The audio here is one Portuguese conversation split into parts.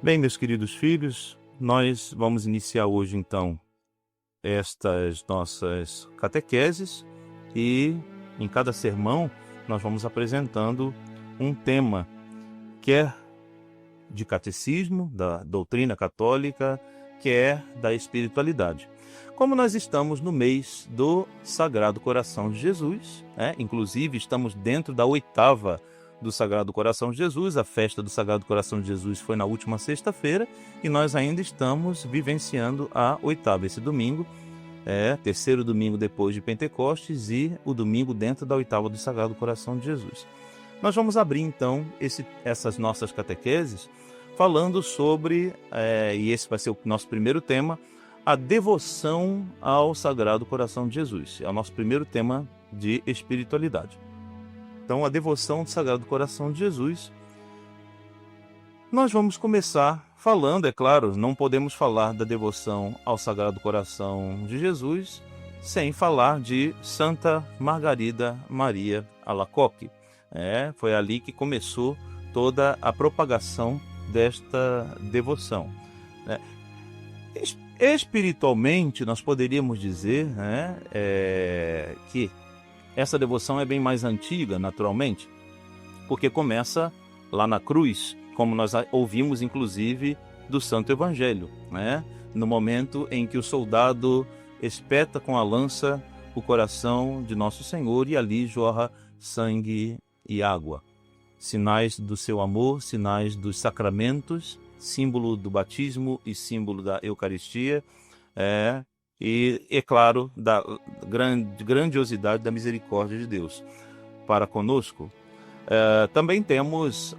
Bem, meus queridos filhos, nós vamos iniciar hoje, então, estas nossas catequeses e em cada sermão nós vamos apresentando um tema, quer de catecismo, da doutrina católica, quer da espiritualidade. Como nós estamos no mês do Sagrado Coração de Jesus, inclusive estamos dentro da oitava do Sagrado Coração de Jesus, a festa do Sagrado Coração de Jesus foi na última sexta-feira e nós ainda estamos vivenciando a oitava. Esse domingo terceiro domingo depois de Pentecostes e o domingo dentro da oitava do Sagrado Coração de Jesus. Nós vamos abrir então essas nossas catequeses falando sobre, e esse vai ser o nosso primeiro tema, a devoção ao Sagrado Coração de Jesus. É o nosso primeiro tema de espiritualidade. Então, a devoção ao Sagrado Coração de Jesus. Nós vamos começar falando, é claro, não podemos falar da devoção ao Sagrado Coração de Jesus sem falar de Santa Margarida Maria Alacoque. Foi ali que começou toda a propagação desta devoção. Espiritualmente, nós poderíamos dizer que essa devoção é bem mais antiga, naturalmente, porque começa lá na cruz, como nós ouvimos, inclusive, do Santo Evangelho, no momento em que o soldado espeta com a lança o coração de Nosso Senhor e ali jorra sangue e água. Sinais do seu amor, sinais dos sacramentos, símbolo do batismo e símbolo da Eucaristia, e, é claro, da grandiosidade da misericórdia de Deus para conosco. Também temos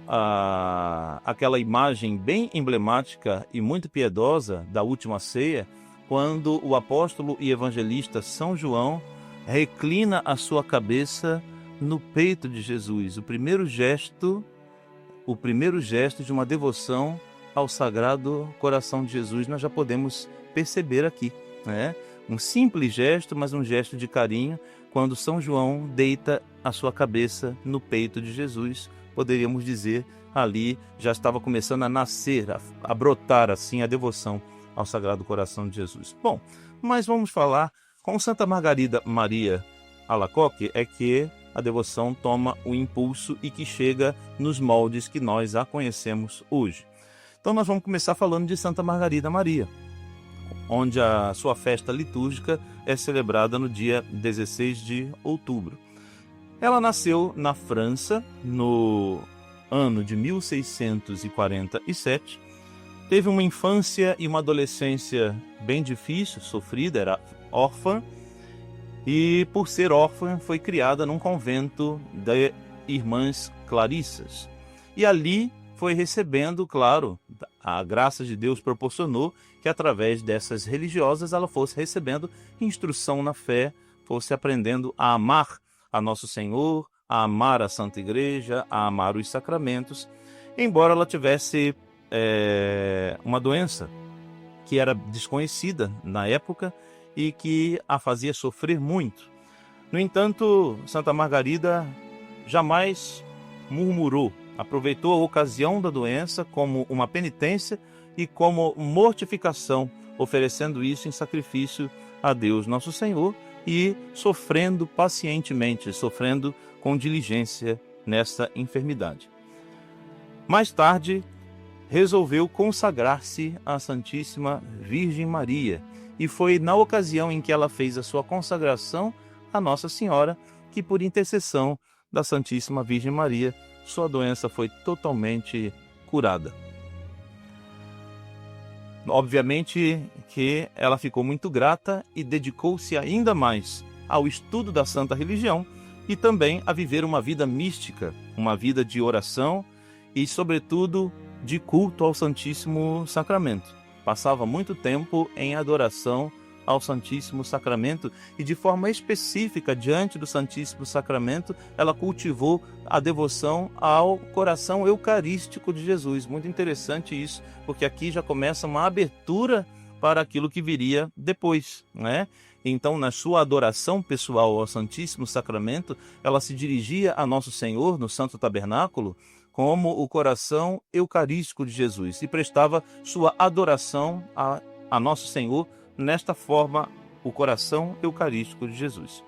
aquela imagem bem emblemática e muito piedosa da última ceia, quando o apóstolo e evangelista São João reclina a sua cabeça no peito de Jesus. O primeiro gesto de uma devoção ao Sagrado Coração de Jesus, nós já podemos perceber aqui. Um simples gesto, mas um gesto de carinho, quando São João deita a sua cabeça no peito de Jesus. Poderíamos dizer, ali já estava começando a nascer, a brotar assim a devoção ao Sagrado Coração de Jesus. Bom, mas vamos falar com Santa Margarida Maria Alacoque, é que a devoção toma o impulso e que chega nos moldes que nós a conhecemos hoje. Então nós vamos começar falando de Santa Margarida Maria, onde a sua festa litúrgica é celebrada no dia 16 de outubro. Ela nasceu na França no ano de 1647, teve uma infância e uma adolescência bem difícil, sofrida, era órfã, e por ser órfã foi criada num convento de Irmãs Clarissas. E ali foi recebendo, claro, a graça de Deus proporcionou que através dessas religiosas ela fosse recebendo instrução na fé, fosse aprendendo a amar a Nosso Senhor, a amar a Santa Igreja, a amar os sacramentos, embora ela tivesse uma doença que era desconhecida na época e que a fazia sofrer muito. No entanto, Santa Margarida jamais murmurou, aproveitou a ocasião da doença como uma penitência e como mortificação, oferecendo isso em sacrifício a Deus Nosso Senhor e sofrendo pacientemente, sofrendo com diligência nessa enfermidade. Mais tarde, resolveu consagrar-se à Santíssima Virgem Maria e foi na ocasião em que ela fez a sua consagração a Nossa Senhora que, por intercessão da Santíssima Virgem Maria, sua doença foi totalmente curada. Obviamente que ela ficou muito grata e dedicou-se ainda mais ao estudo da Santa Religião e também a viver uma vida mística, uma vida de oração e, sobretudo, de culto ao Santíssimo Sacramento. Passava muito tempo em adoração ao Santíssimo Sacramento e, de forma específica, diante do Santíssimo Sacramento, ela cultivou a devoção ao coração eucarístico de Jesus. Muito interessante isso, porque aqui já começa uma abertura para aquilo que viria depois, Então, na sua adoração pessoal ao Santíssimo Sacramento, ela se dirigia a Nosso Senhor no Santo Tabernáculo como o coração eucarístico de Jesus e prestava sua adoração a nosso Senhor nesta forma, o coração eucarístico de Jesus.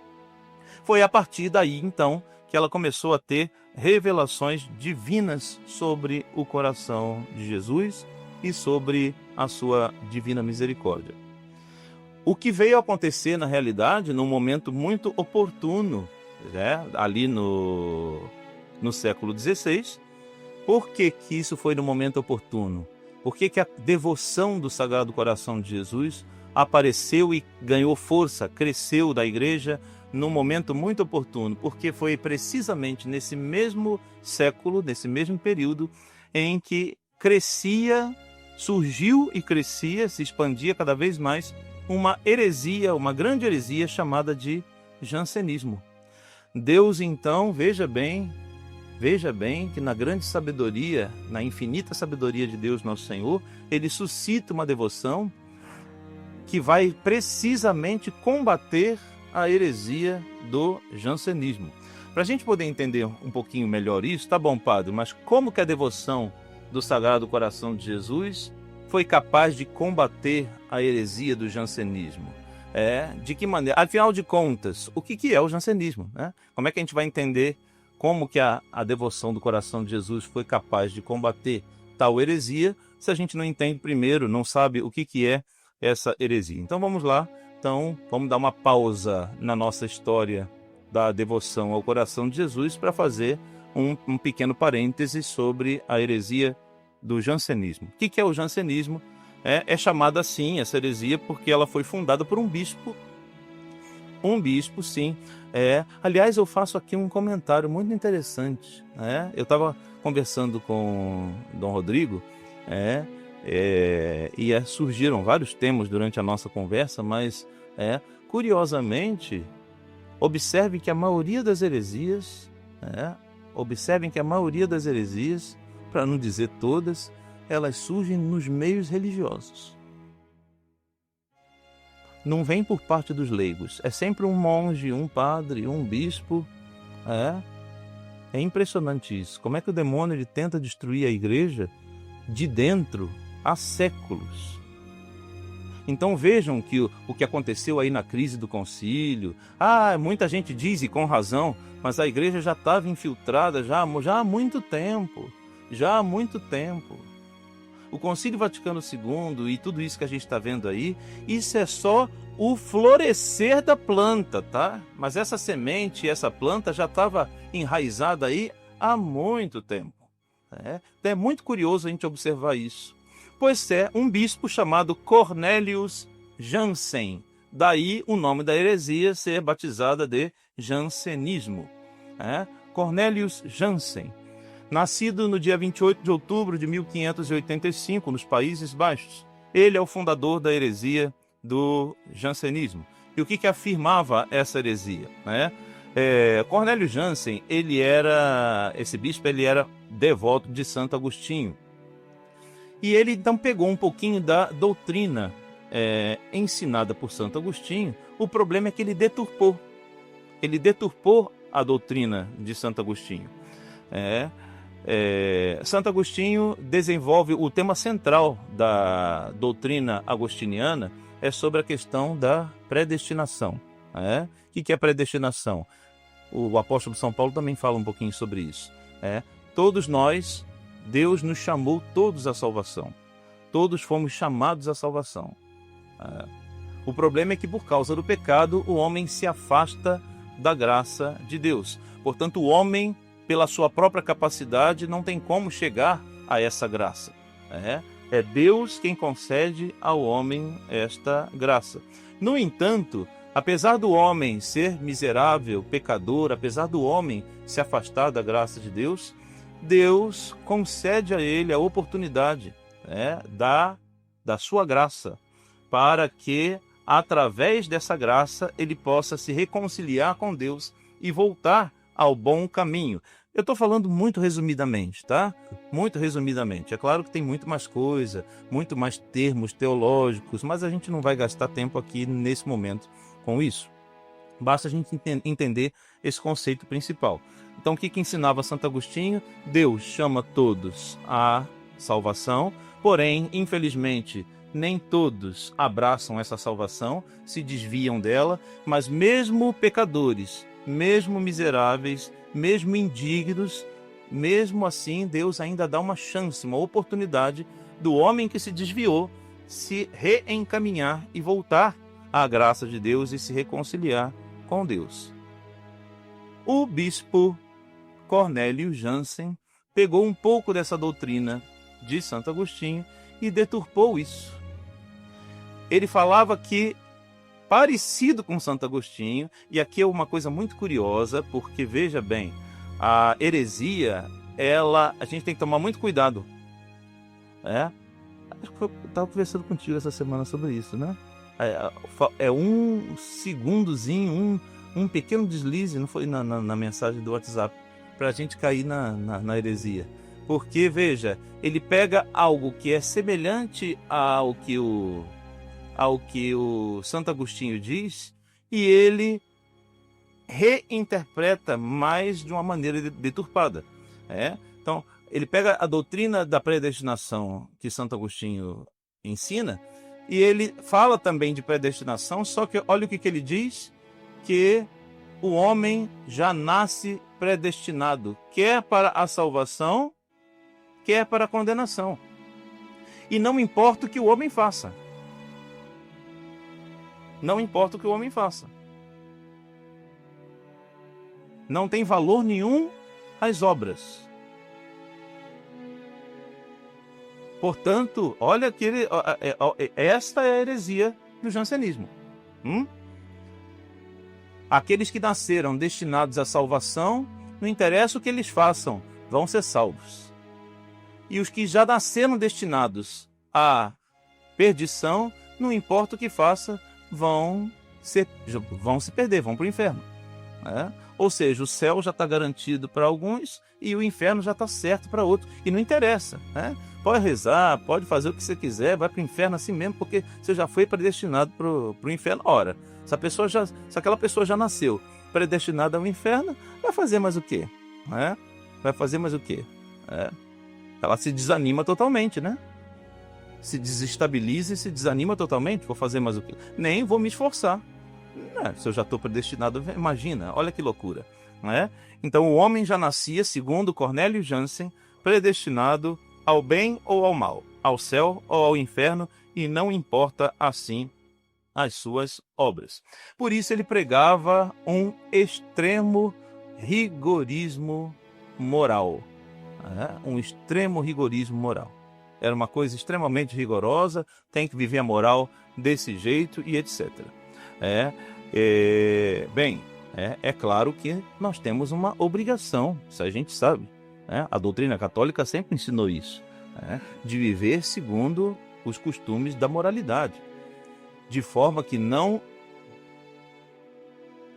Foi a partir daí, então, que ela começou a ter revelações divinas sobre o coração de Jesus e sobre a sua divina misericórdia. O que veio a acontecer, na realidade, num momento muito oportuno, ali no século XVI. Por que isso foi no momento oportuno? Por que a devoção do Sagrado Coração de Jesus apareceu e ganhou força, cresceu da igreja num momento muito oportuno? Porque foi precisamente nesse mesmo século, nesse mesmo período, em que surgiu e crescia, se expandia cada vez mais, uma heresia, uma grande heresia chamada de jansenismo. Deus, então, veja bem que na grande sabedoria, na infinita sabedoria de Deus nosso Senhor, ele suscita uma devoção que vai precisamente combater a heresia do jansenismo. Para a gente poder entender um pouquinho melhor isso, tá bom, padre, mas como que a devoção do Sagrado Coração de Jesus foi capaz de combater a heresia do jansenismo? De que maneira? Afinal de contas, o que é o jansenismo? Como é que a gente vai entender como que a devoção do coração de Jesus foi capaz de combater tal heresia, se a gente não entende primeiro, não sabe o que é essa heresia? Então vamos lá, vamos dar uma pausa na nossa história da devoção ao coração de Jesus para fazer um pequeno parêntese sobre a heresia do jansenismo. O que é o jansenismo? É chamada assim, essa heresia, porque ela foi fundada por um bispo. Um bispo, sim. Aliás, eu faço aqui um comentário muito interessante. Eu estava conversando com Dom Rodrigo, e surgiram vários temas durante a nossa conversa, mas, curiosamente, observe que a maioria das heresias, para não dizer todas, elas surgem nos meios religiosos. Não vem por parte dos leigos. É sempre um monge, um padre, um bispo. É impressionante isso. Como é que o demônio ele tenta destruir a igreja de dentro há séculos. Então vejam que o que aconteceu aí na crise do concílio. Muita gente diz, e com razão, mas a igreja já estava infiltrada já há muito tempo. Já há muito tempo. O Concílio Vaticano II e tudo isso que a gente está vendo aí, isso é só o florescer da planta, tá? Mas essa semente, essa planta já estava enraizada aí há muito tempo. Então é muito curioso a gente observar isso. Pois é um bispo chamado Cornelius Jansen. Daí o nome da heresia ser batizada de jansenismo. Cornelius Jansen. Nascido no dia 28 de outubro de 1585, nos Países Baixos. Ele é o fundador da heresia do jansenismo. E o que afirmava essa heresia? Cornélio Jansen, esse bispo, ele era devoto de Santo Agostinho. E ele então pegou um pouquinho da doutrina ensinada por Santo Agostinho. O problema é que ele deturpou. Ele deturpou a doutrina de Santo Agostinho. Santo Agostinho desenvolve o tema central da doutrina agostiniana é sobre a questão da predestinação. O que é predestinação? O apóstolo São Paulo também fala um pouquinho sobre isso. Todos nós, Deus nos chamou todos à salvação. Todos fomos chamados à salvação. O problema é que por causa do pecado o homem se afasta da graça de Deus. Portanto, o homem, pela sua própria capacidade, não tem como chegar a essa graça. É Deus quem concede ao homem esta graça. No entanto, apesar do homem ser miserável, pecador, apesar do homem se afastar da graça de Deus, Deus concede a ele a oportunidade da sua graça, para que, através dessa graça, ele possa se reconciliar com Deus e voltar ao bom caminho. Eu estou falando muito resumidamente, tá? Muito resumidamente. É claro que tem muito mais coisa, muito mais termos teológicos, mas a gente não vai gastar tempo aqui nesse momento com isso. Basta a gente entender esse conceito principal. Então, o que ensinava Santo Agostinho? Deus chama todos à salvação, porém, infelizmente, nem todos abraçam essa salvação, se desviam dela, mas mesmo pecadores, mesmo miseráveis, mesmo indignos, mesmo assim, Deus ainda dá uma chance, uma oportunidade do homem que se desviou se reencaminhar e voltar à graça de Deus e se reconciliar com Deus. O bispo Cornélio Jansen pegou um pouco dessa doutrina de Santo Agostinho e deturpou isso. Ele falava que, parecido com Santo Agostinho, e aqui é uma coisa muito curiosa, porque, veja bem, a heresia, a gente tem que tomar muito cuidado. Eu estava conversando contigo essa semana sobre isso, né? É um segundozinho, um pequeno deslize, não foi na mensagem do WhatsApp, para a gente cair na heresia. Porque, veja, ele pega algo que é semelhante ao que o Santo Agostinho diz e ele reinterpreta mais de uma maneira deturpada. Então, ele pega a doutrina da predestinação que Santo Agostinho ensina e ele fala também de predestinação, só que olha o que ele diz, que o homem já nasce predestinado, quer para a salvação, quer para a condenação. E não importa o que o homem faça. Não importa o que o homem faça. Não tem valor nenhum as obras. Portanto, olha que esta é a heresia do jansenismo. Aqueles que nasceram destinados à salvação, não interessa o que eles façam, vão ser salvos. E os que já nasceram destinados à perdição, não importa o que faça, vão se perder, vão para o inferno. Ou seja, o céu já está garantido para alguns e o inferno já está certo para outros. E não interessa. Pode rezar, pode fazer o que você quiser, vai para o inferno assim mesmo, porque você já foi predestinado para o inferno. Ora, se aquela pessoa já nasceu predestinada ao inferno, vai fazer mais o quê? Vai fazer mais o quê? Ela se desanima totalmente, né? Se desestabiliza e se desanima totalmente. Vou fazer mais o quê? Nem vou me esforçar. Se eu já estou predestinado, imagina, olha que loucura. Então o homem já nascia, segundo Cornélio Jansen, predestinado ao bem ou ao mal, ao céu ou ao inferno, e não importa assim as suas obras. Por isso ele pregava um extremo rigorismo moral. Um extremo rigorismo moral. Era uma coisa extremamente rigorosa, tem que viver a moral desse jeito e etc. É claro que nós temos uma obrigação, isso a gente sabe. A doutrina católica sempre ensinou isso, de viver segundo os costumes da moralidade, de forma que não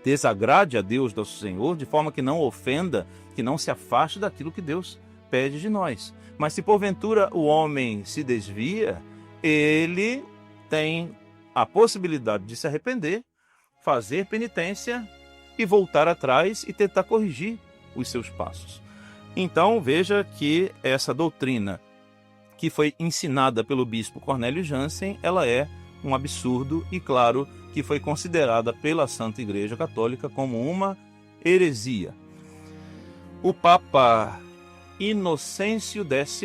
desagrade a Deus, nosso Senhor, de forma que não ofenda, que não se afaste daquilo que Deus pede de nós. Mas se porventura o homem se desvia, ele tem a possibilidade de se arrepender, fazer penitência e voltar atrás e tentar corrigir os seus passos. Então veja que essa doutrina que foi ensinada pelo bispo Cornélio Jansen, ela é um absurdo e claro que foi considerada pela Santa Igreja Católica como uma heresia. O Papa Inocêncio X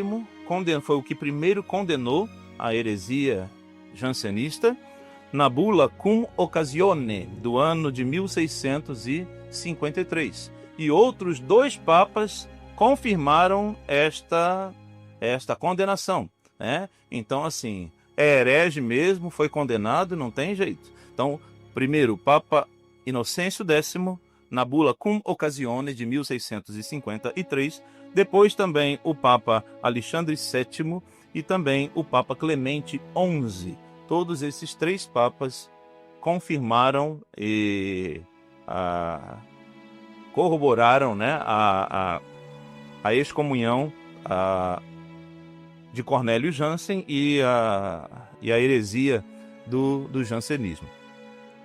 foi o que primeiro condenou a heresia jansenista na bula Cum Occasione do ano de 1653. E outros dois papas confirmaram esta condenação. Então, assim, é herege mesmo, foi condenado, não tem jeito. Então, primeiro, o Papa Inocêncio X, na bula Cum Occasione de 1653, depois também o Papa Alexandre VII e também o Papa Clemente XI. Todos esses três papas confirmaram e corroboraram, a excomunhão de Cornélio Jansen e a heresia do jansenismo.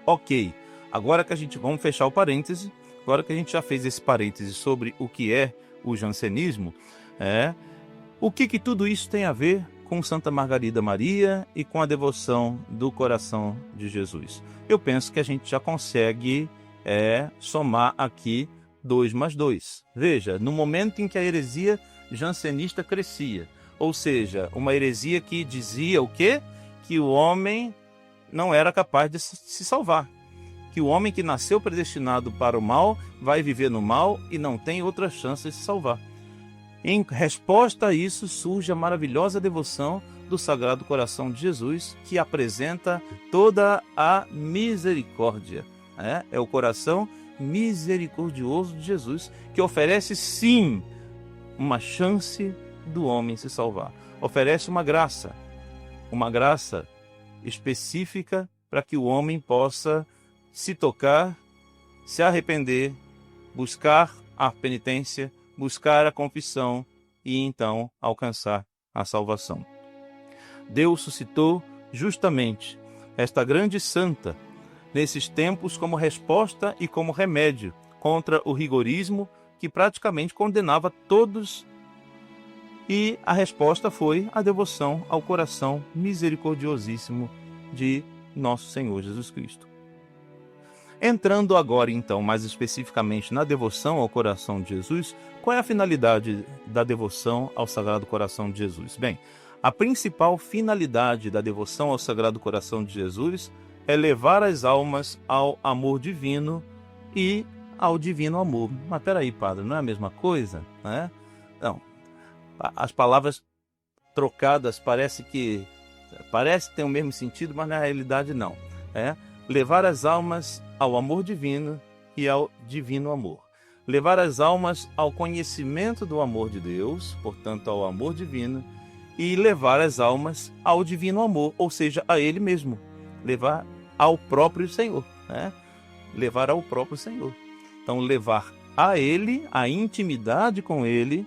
Ok, Agora que a gente, vamos fechar o parêntese, agora que a gente já fez esse parêntese sobre o que é o jansenismo, o que tudo isso tem a ver com Santa Margarida Maria e com a devoção do coração de Jesus? Eu penso que a gente já consegue somar aqui 2 mais 2. Veja, no momento em que a heresia jansenista crescia, ou seja, uma heresia que dizia o quê? Que o homem não era capaz de se salvar, que o homem que nasceu predestinado para o mal vai viver no mal e não tem outra chance de se salvar. Em resposta a isso surge a maravilhosa devoção do Sagrado Coração de Jesus, que apresenta toda a misericórdia. É o coração misericordioso de Jesus, que oferece sim uma chance do homem se salvar. Oferece uma graça específica para que o homem possa se tocar, se arrepender, buscar a penitência, buscar a confissão e então alcançar a salvação. Deus suscitou justamente esta grande santa nesses tempos como resposta e como remédio contra o rigorismo que praticamente condenava todos, e a resposta foi a devoção ao coração misericordiosíssimo de nosso Senhor Jesus Cristo. Entrando agora, então, mais especificamente na devoção ao coração de Jesus, qual é a finalidade da devoção ao Sagrado Coração de Jesus? Bem, a principal finalidade da devoção ao Sagrado Coração de Jesus é levar as almas ao amor divino e ao divino amor. Mas peraí, padre, não é a mesma coisa? Não. As palavras trocadas parece que tem o mesmo sentido, mas na realidade não. Levar as almas ao amor divino e ao divino amor. Levar as almas ao conhecimento do amor de Deus, portanto ao amor divino, e levar as almas ao divino amor, ou seja, a Ele mesmo. Levar ao próprio Senhor. Levar ao próprio Senhor. Então, levar a Ele, a intimidade com Ele,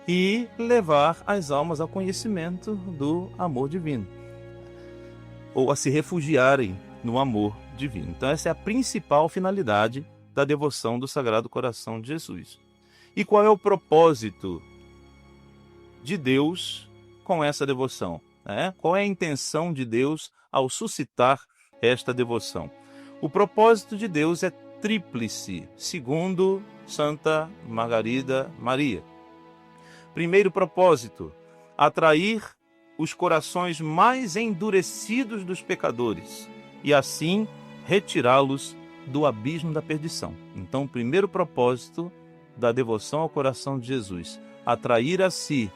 e levar as almas ao conhecimento do amor divino, ou a se refugiarem no amor divino. Então essa é a principal finalidade da devoção do Sagrado Coração de Jesus. E qual é o propósito de Deus com essa devoção? Qual é a intenção de Deus ao suscitar esta devoção? O propósito de Deus é tríplice, segundo Santa Margarida Maria. Primeiro propósito, atrair os corações mais endurecidos dos pecadores e assim retirá-los do abismo da perdição. Então, o primeiro propósito da devoção ao coração de Jesus, atrair a si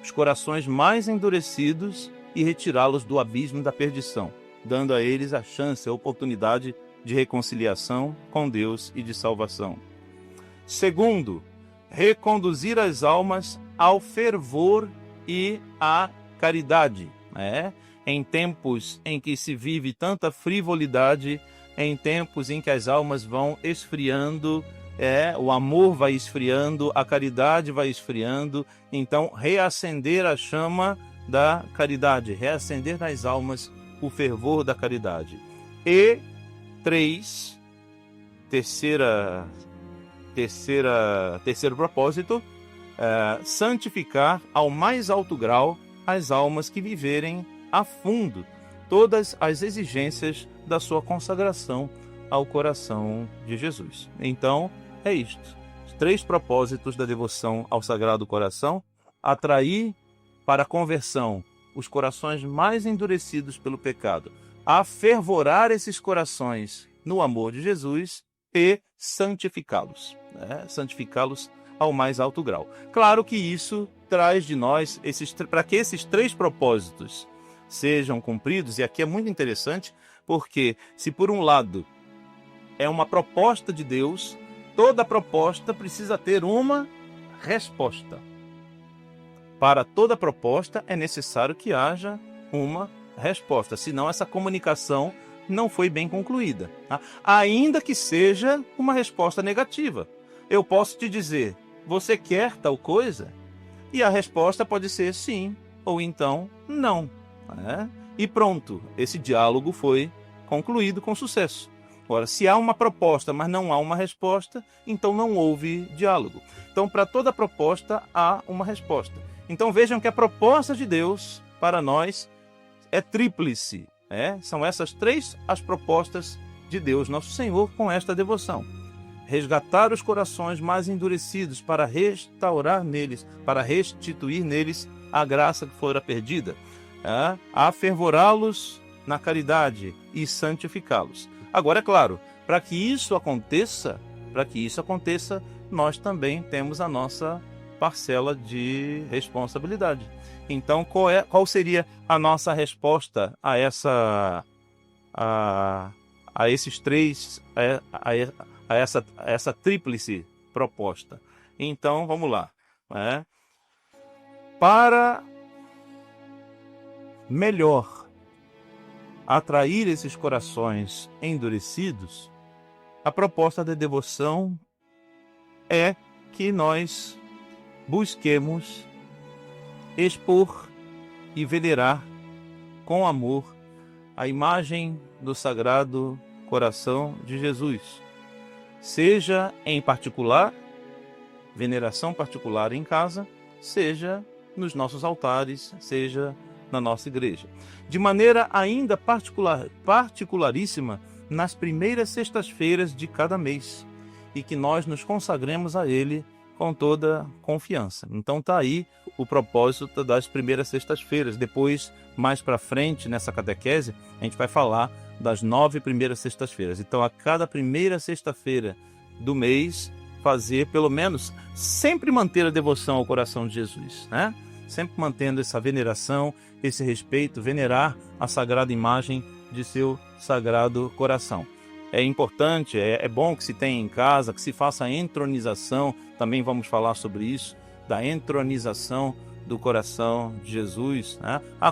os corações mais endurecidos e retirá-los do abismo da perdição, dando a eles a chance, a oportunidade de reconciliação com Deus e de salvação. Segundo, reconduzir as almas ao fervor e à caridade. Em tempos em que se vive tanta frivolidade, em tempos em que as almas vão esfriando, o amor vai esfriando, a caridade vai esfriando, então reacender a chama da caridade, reacender nas almas o fervor da caridade. E terceiro propósito, santificar ao mais alto grau as almas que viverem a fundo todas as exigências da sua consagração ao coração de Jesus. Então, é isto. Os 3 propósitos da devoção ao Sagrado Coração: atrair para a conversão os corações mais endurecidos pelo pecado, afervorar esses corações no amor de Jesus e santificá-los. Santificá-los ao mais alto grau. Claro que isso traz de nós, para que esses 3 propósitos sejam cumpridos, e aqui é muito interessante, porque se por um lado é uma proposta de Deus, toda proposta precisa ter uma resposta. Para toda proposta é necessário que haja uma resposta, senão essa comunicação não foi bem concluída. Ainda que seja uma resposta negativa. Eu posso te dizer, você quer tal coisa? E a resposta pode ser sim, ou então não. E pronto, esse diálogo foi concluído com sucesso. Agora, se há uma proposta, mas não há uma resposta, então não houve diálogo. Então, para toda proposta, há uma resposta. Então, vejam que a proposta de Deus para nós é tríplice. São essas três as propostas de Deus, nosso Senhor, com esta devoção. Resgatar os corações mais endurecidos para restaurar neles, para restituir neles a graça que fora perdida. Afervorá-los na caridade e santificá-los. Agora, é claro, para que isso aconteça, nós também temos a nossa parcela de responsabilidade. Então, qual seria a nossa resposta a esses três, a essa tríplice proposta? Então, vamos lá. Para melhor atrair esses corações endurecidos, a proposta da devoção é que nós busquemos expor e venerar com amor a imagem do Sagrado Coração de Jesus, seja em particular, veneração particular em casa, seja nos nossos altares, seja na nossa igreja. De maneira ainda particularíssima nas primeiras sextas-feiras de cada mês, e que nós nos consagremos a Ele com toda confiança. Então está aí o propósito das primeiras sextas-feiras. Depois, mais para frente, nessa catequese, a gente vai falar das 9 primeiras sextas-feiras. Então, a cada primeira sexta-feira do mês, fazer, pelo menos, sempre manter a devoção ao coração de Jesus, Sempre mantendo essa veneração, esse respeito, venerar a sagrada imagem de seu Sagrado Coração. É importante, é bom que se tenha em casa, que se faça a entronização, também vamos falar sobre isso, da entronização do coração de Jesus.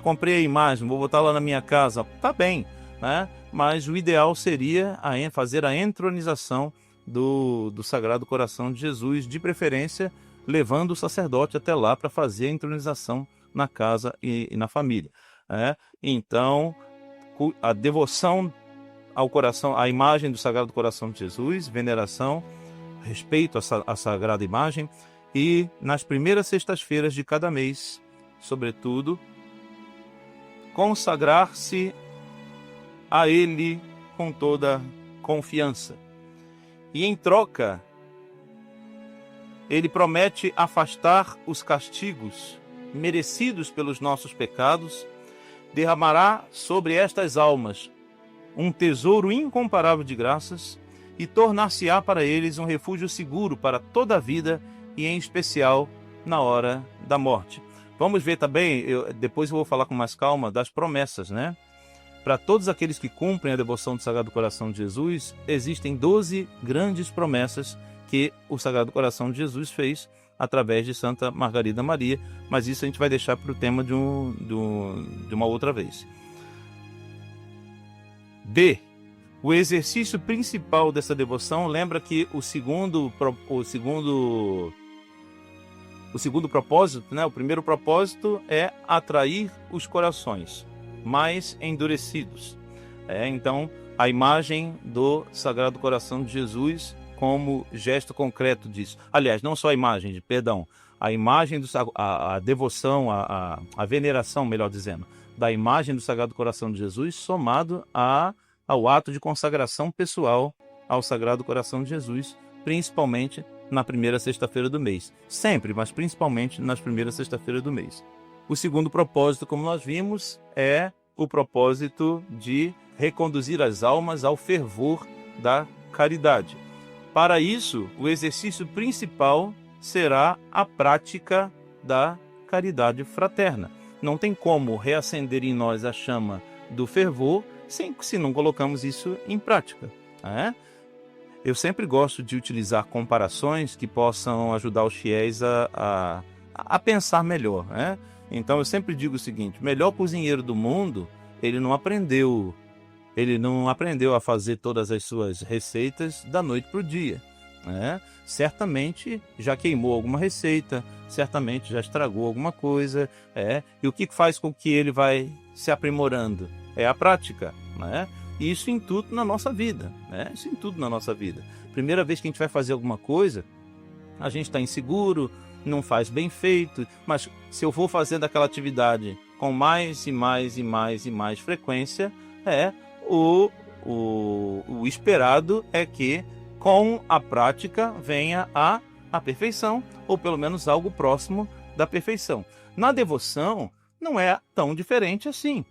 Comprei a imagem, vou botar lá na minha casa, tá bem, mas o ideal seria fazer a entronização do Sagrado Coração de Jesus, de preferência levando o sacerdote até lá para fazer a entronização na casa e na família. Então, a devoção ao coração, à imagem do Sagrado Coração de Jesus, veneração, respeito à sagrada imagem, e nas primeiras sextas-feiras de cada mês, sobretudo, consagrar-se a Ele com toda confiança. E em troca, Ele promete afastar os castigos merecidos pelos nossos pecados, derramará sobre estas almas um tesouro incomparável de graças e tornar-se-á para eles um refúgio seguro para toda a vida e, em especial, na hora da morte. Vamos ver também, depois eu vou falar com mais calma, das promessas, Para todos aqueles que cumprem a devoção do Sagrado Coração de Jesus, existem 12 grandes promessas que o Sagrado Coração de Jesus fez através de Santa Margarida Maria, mas isso a gente vai deixar para o tema de uma outra vez. B. O exercício principal dessa devoção, lembra que o segundo propósito, o primeiro propósito é atrair os corações mais endurecidos. Então, a imagem do Sagrado Coração de Jesus como gesto concreto disso. Aliás, não só a imagem, a imagem a devoção, a veneração, melhor dizendo, da imagem do Sagrado Coração de Jesus, somado ao ato de consagração pessoal ao Sagrado Coração de Jesus, principalmente na primeira sexta-feira do mês. Sempre, mas principalmente nas primeiras sexta-feiras do mês. O segundo propósito, como nós vimos, é o propósito de reconduzir as almas ao fervor da caridade. Para isso, o exercício principal será a prática da caridade fraterna. Não tem como reacender em nós a chama do fervor se não colocamos isso em prática. Eu sempre gosto de utilizar comparações que possam ajudar os fiéis a pensar melhor. Então eu sempre digo o seguinte: o melhor cozinheiro do mundo, ele não aprendeu a fazer todas as suas receitas da noite para o dia. Certamente já queimou alguma receita, certamente já estragou alguma coisa. E o que faz com que ele vai se aprimorando? É a prática. E isso em tudo na nossa vida, né? Isso em tudo na nossa vida. Primeira vez que a gente vai fazer alguma coisa, a gente está inseguro, não faz bem feito, mas se eu for fazendo aquela atividade com mais e mais e mais e mais frequência, o esperado é que com a prática venha a perfeição, ou pelo menos algo próximo da perfeição. Na devoção, não é tão diferente assim.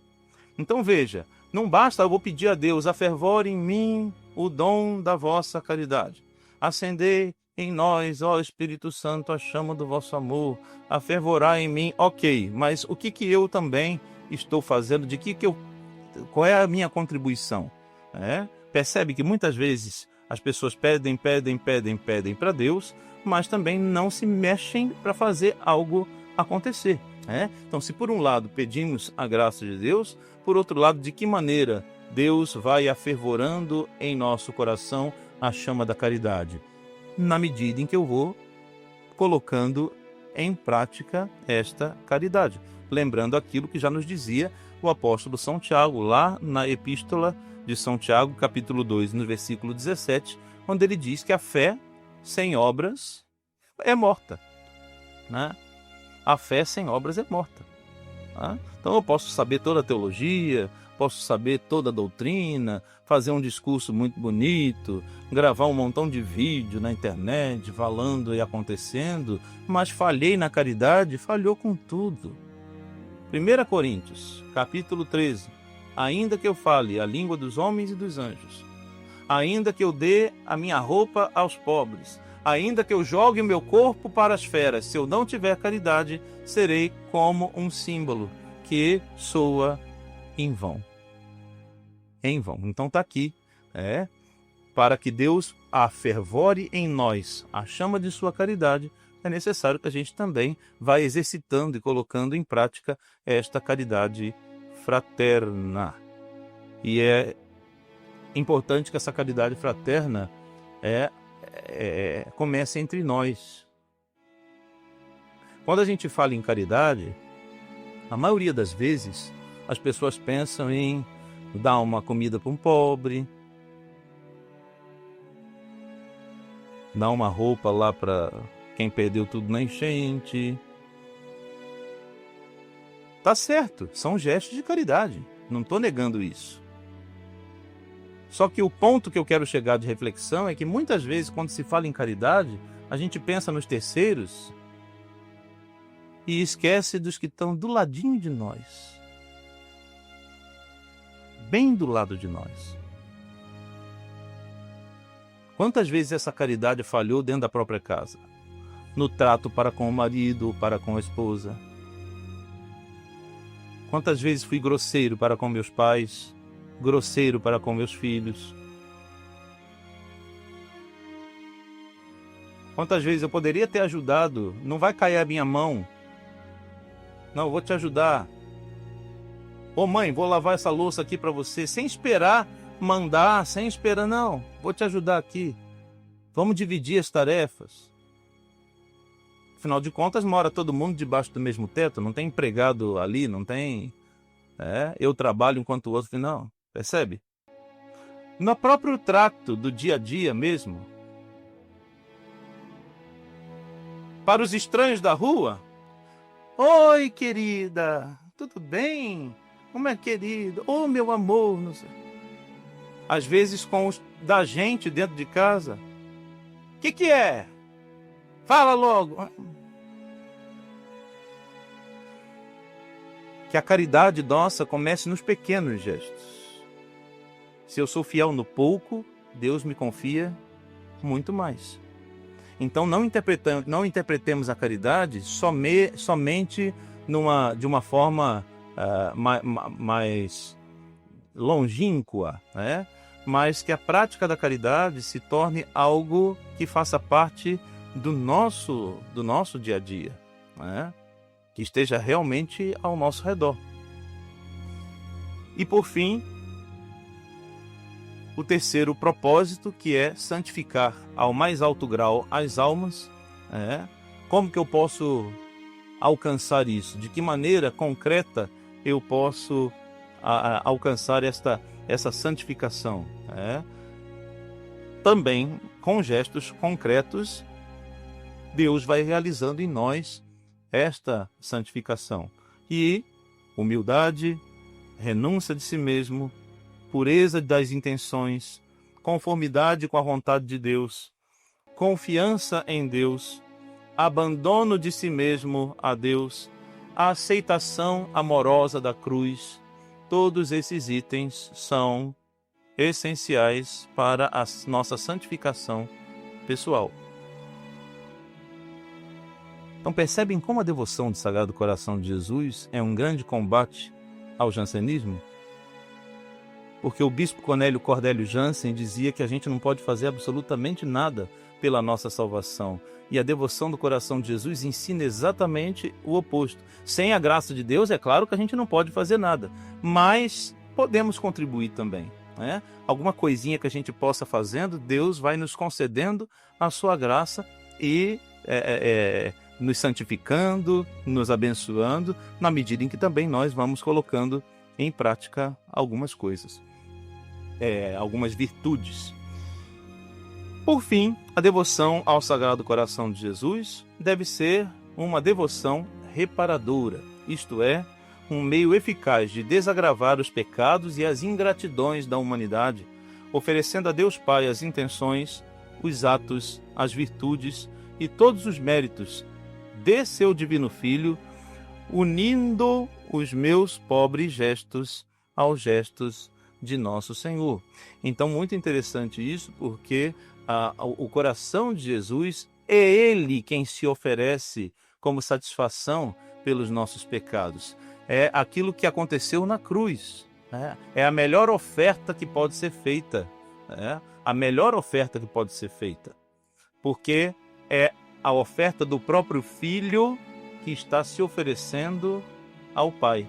Então veja, não basta eu vou pedir a Deus, afervore em mim o dom da vossa caridade. Acendei em nós, ó Espírito Santo, a chama do vosso amor, afervorar em mim, ok, mas o que eu também estou fazendo, qual é a minha contribuição? Percebe que muitas vezes as pessoas pedem para Deus, mas também não se mexem para fazer algo acontecer. Então, se por um lado pedimos a graça de Deus, por outro lado, de que maneira Deus vai afervorando em nosso coração a chama da caridade? Na medida em que eu vou colocando em prática esta caridade. Lembrando aquilo que já nos dizia o apóstolo São Tiago, lá na Epístola de São Tiago, capítulo 2, no versículo 17, onde ele diz que a fé sem obras é morta. A fé sem obras é morta. Então eu posso saber toda a teologia, posso saber toda a doutrina, fazer um discurso muito bonito, gravar um montão de vídeo na internet, falando e acontecendo, mas falhei na caridade, falhou com tudo. 1 Coríntios, capítulo 13. Ainda que eu fale a língua dos homens e dos anjos, ainda que eu dê a minha roupa aos pobres, ainda que eu jogue o meu corpo para as feras, se eu não tiver caridade, serei como um símbolo que soa em vão. Em vão. Então está aqui, para que Deus afervore em nós a chama de sua caridade, é necessário que a gente também vá exercitando e colocando em prática esta caridade fraterna. E é importante que essa caridade fraterna comece entre nós. Quando a gente fala em caridade, a maioria das vezes as pessoas pensam em dar uma comida para um pobre, dar uma roupa lá para quem perdeu tudo na enchente. Tá certo, são gestos de caridade, não estou negando isso. Só que o ponto que eu quero chegar de reflexão é que muitas vezes quando se fala em caridade, a gente pensa nos terceiros e esquece dos que estão do ladinho de nós. Bem do lado de nós. Quantas vezes essa caridade falhou dentro da própria casa? No trato para com o marido ou para com a esposa? Quantas vezes fui grosseiro para com meus pais, grosseiro para com meus filhos? Quantas vezes eu poderia ter ajudado? Não vai cair a minha mão. Não, eu vou te ajudar. Ô mãe, vou lavar essa louça aqui para você, sem esperar mandar, sem esperar, não. Vou te ajudar aqui. Vamos dividir as tarefas. Afinal de contas, mora todo mundo debaixo do mesmo teto, não tem empregado ali, não tem... eu trabalho enquanto o outro... Não, percebe? No próprio trato do dia a dia mesmo, para os estranhos da rua, oi, querida, tudo bem? Como é, querido? Oh, meu amor, não sei. Às vezes com os da gente dentro de casa. O que é? Fala logo. Que a caridade nossa comece nos pequenos gestos. Se eu sou fiel no pouco, Deus me confia muito mais. Então não interpretemos a caridade somente de uma forma mais longínqua, mas que a prática da caridade se torne algo que faça parte do nosso dia a dia, que esteja realmente ao nosso redor. E por fim, o terceiro propósito, que é santificar ao mais alto grau as almas. Como que eu posso alcançar isso? De que maneira concreta eu posso alcançar essa santificação, também com gestos concretos, Deus vai realizando em nós esta santificação. E humildade, renúncia de si mesmo, pureza das intenções, conformidade com a vontade de Deus, confiança em Deus, abandono de si mesmo a Deus, a aceitação amorosa da cruz, todos esses itens são essenciais para a nossa santificação pessoal. Então percebem como a devoção do Sagrado Coração de Jesus é um grande combate ao jansenismo? Porque o bispo Cordélio Jansen dizia que a gente não pode fazer absolutamente nada pela nossa salvação. E a devoção do coração de Jesus ensina exatamente o oposto. Sem a graça de Deus, é claro que a gente não pode fazer nada, mas podemos contribuir também. Alguma coisinha que a gente possa fazendo, Deus vai nos concedendo a sua graça e nos santificando, nos abençoando, na medida em que também nós vamos colocando em prática algumas coisas, algumas virtudes. Por fim, a devoção ao Sagrado Coração de Jesus deve ser uma devoção reparadora, isto é, um meio eficaz de desagravar os pecados e as ingratidões da humanidade, oferecendo a Deus Pai as intenções, os atos, as virtudes e todos os méritos de seu Divino Filho, unindo os meus pobres gestos aos gestos de nosso Senhor. Então, muito interessante isso, porque o coração de Jesus é Ele quem se oferece como satisfação pelos nossos pecados. É aquilo que aconteceu na cruz. É a melhor oferta que pode ser feita. A melhor oferta que pode ser feita. Porque é a oferta do próprio Filho que está se oferecendo ao Pai.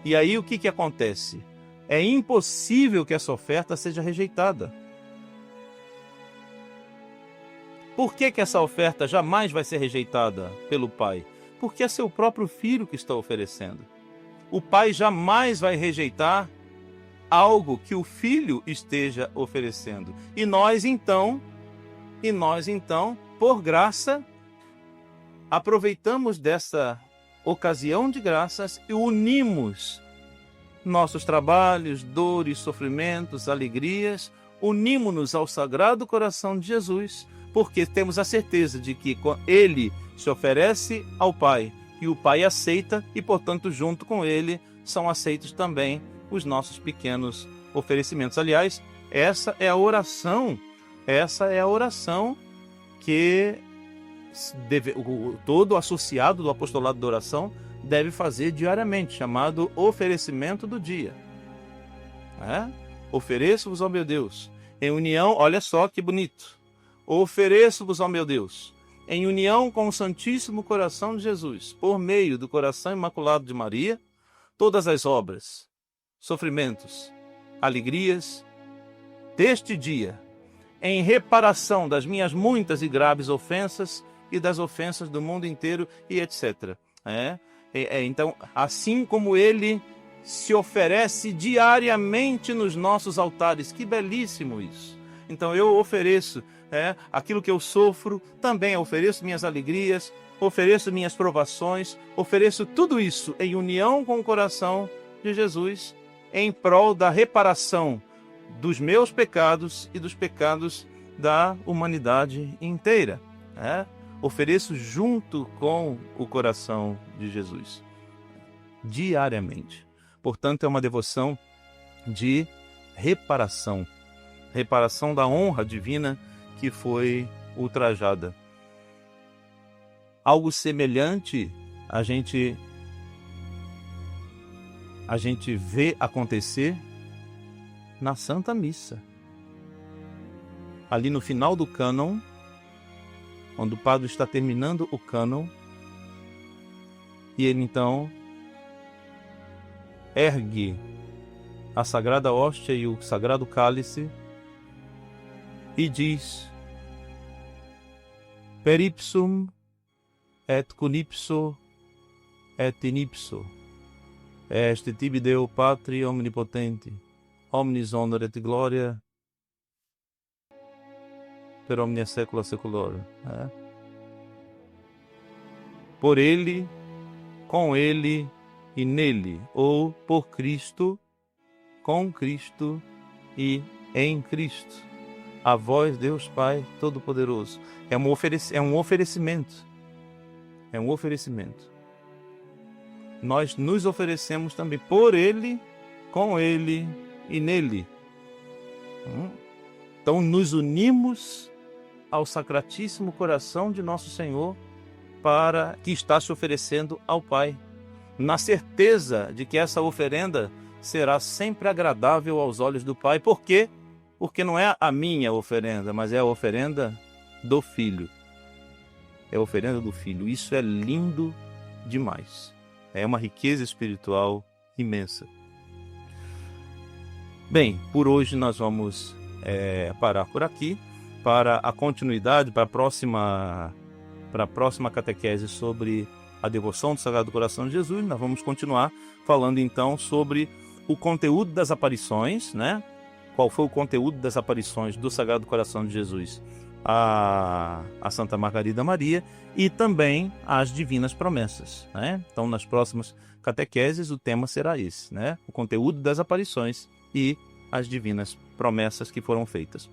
E aí o que acontece? É impossível que essa oferta seja rejeitada. Por que essa oferta jamais vai ser rejeitada pelo Pai? Porque é seu próprio Filho que está oferecendo. O Pai jamais vai rejeitar algo que o Filho esteja oferecendo. E nós então, por graça, aproveitamos dessa ocasião de graças e unimos nossos trabalhos, dores, sofrimentos, alegrias, unimos-nos ao Sagrado Coração de Jesus, porque temos a certeza de que Ele se oferece ao Pai e o Pai aceita e, portanto, junto com Ele são aceitos também os nossos pequenos oferecimentos. Aliás, essa é a oração que todo associado do apostolado da oração deve fazer diariamente, chamado oferecimento do dia. Ofereço-vos ao meu Deus, em união, olha só que bonito, ofereço-vos ao meu Deus, em união com o Santíssimo Coração de Jesus, por meio do coração imaculado de Maria, todas as obras, sofrimentos, alegrias deste dia, em reparação das minhas muitas e graves ofensas e das ofensas do mundo inteiro e etc. Então, assim como Ele se oferece diariamente nos nossos altares, que belíssimo isso! Então eu ofereço aquilo que eu sofro, também ofereço minhas alegrias, ofereço minhas provações, ofereço tudo isso em união com o coração de Jesus, em prol da reparação dos meus pecados e dos pecados da humanidade inteira. Ofereço junto com o coração de Jesus, diariamente. Portanto, é uma devoção de reparação da honra divina que foi ultrajada. Algo semelhante a gente vê acontecer na Santa Missa. Ali no final do cânon, quando o padre está terminando o cânon, e ele então ergue a Sagrada Hóstia e o Sagrado Cálice e diz: Per ipsum et cunipso et in ipso est tibi Deo Patri omnipotenti, omnis honor et gloria, per omnia saecula saeculorum. Por ele, com ele e nele, ou por Cristo, com Cristo e em Cristo. A vós, Deus Pai Todo-Poderoso. É um oferecimento. É um oferecimento. Nós nos oferecemos também por ele, com ele e nele. Então nos unimos ao Sacratíssimo Coração de Nosso Senhor, para que está se oferecendo ao Pai, na certeza de que essa oferenda será sempre agradável aos olhos do Pai. Por quê? Porque não é a minha oferenda, mas é a oferenda do Filho. É a oferenda do Filho. Isso é lindo demais. É uma riqueza espiritual imensa. Bem, por hoje nós vamos parar por aqui. Para a continuidade, para a próxima catequese sobre a devoção do Sagrado Coração de Jesus, nós vamos continuar falando então sobre o conteúdo das aparições, né? Qual foi o conteúdo das aparições do Sagrado Coração de Jesus a Santa Margarida Maria e também as divinas promessas, né? Então, nas próximas catequeses, o tema será esse, né? O conteúdo das aparições e as divinas promessas que foram feitas.